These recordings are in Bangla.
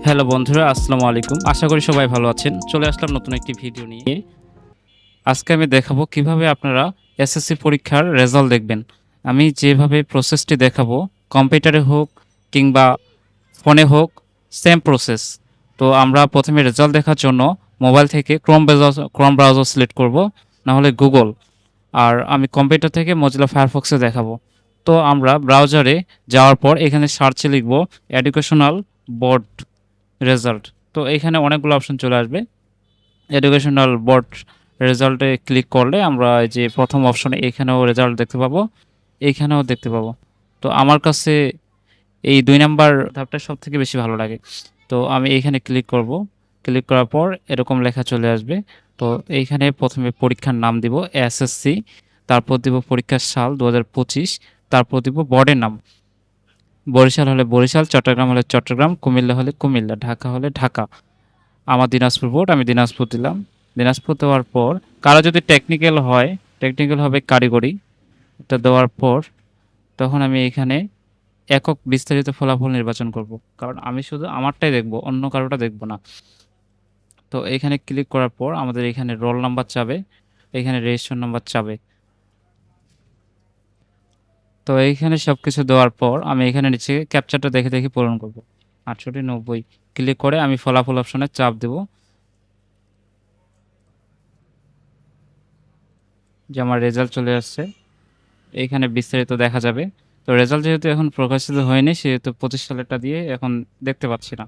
হ্যালো বন্ধুরা, আসসালামু আলাইকুম। আশা করি সবাই ভালো আছেন। চলে আসলাম নতুন একটি ভিডিও নিয়ে। আজকে আমি দেখাবো কিভাবে আপনারা এসএসসি পরীক্ষার রেজাল্ট দেখবেন। আমি যেভাবে প্রসেসটি দেখাবো, কম্পিউটারে হোক কিংবা ফোনে হোক, সেম প্রসেস। তো আমরা প্রথমে রেজাল্ট দেখার জন্য মোবাইল থেকে ক্রোম ব্রাউজার সিলেক্ট করব, না হলে গুগল। আর আমি কম্পিউটার থেকে মজিলা ফায়ারফক্সে দেখাবো। তো আমরা ব্রাউজারে যাওয়ার পর এখানে সার্চে লিখব এডুকেশনাল বোর্ড রেজাল্ট। তো এখানে অনেকগুলো অপশন চলে আসবে। এডুকেশনাল বোর্ড রেজাল্টে ক্লিক করলে আমরা এই যে প্রথম অপশনে এখানেও রেজাল্ট দেখতে পাবো, এইখানেও দেখতে পাবো। তো আমার কাছে এই ২ নাম্বার ধাপটা সবথেকে বেশি ভালো লাগে। তো আমি এইখানে ক্লিক করব। ক্লিক করার পর এরকম লেখা চলে আসবে। তো এইখানে প্রথমে পরীক্ষার নাম দিব এসএসসি, তারপর দিব পরীক্ষার সাল ২০২৫, তারপর দিব বোর্ডের নাম। বরিশাল হলে বরিশাল, চট্টগ্রাম হলে চট্টগ্রাম, কুমিল্লা হলে কুমিল্লা, ঢাকা হলে ঢাকা। আমার দিনাজপুর বোর্ড, আমি দিনাজপুর দিলাম। দিনাজপুর দেওয়ার পর কারো যদি টেকনিক্যাল হয়, টেকনিক্যাল হবে কারিগরি। এটা দেওয়ার পর তখন আমি এখানে একক বিস্তারিত ফলাফল নির্বাচন করব, কারণ আমি শুধু আমারটাই দেখব, অন্য কারোটা দেখব না। তো এখানে ক্লিক করার পর আমাদের এখানে রোল নাম্বার চাবে, এখানে রেজিস্ট্রেশন নাম্বার চাবে। তো এইখানে সব কিছু দেওয়ার পর আমি এখানে নিচে ক্যাপচারটা দেখে দেখে পূরণ করব। ৬৮-৯০ ক্লিক করে আমি ফলাফল অপশনে চাপ দেব, যে আমার রেজাল্ট চলে আসছে। এইখানে বিস্তারিত দেখা যাবে। তো রেজাল্ট যেহেতু এখন প্রকাশিত হয়নি, সেহেতু ২৫ সালেরটা দিয়ে এখন দেখতে পাচ্ছি না।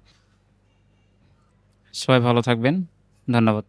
সবাই ভালো থাকবেন। ধন্যবাদ।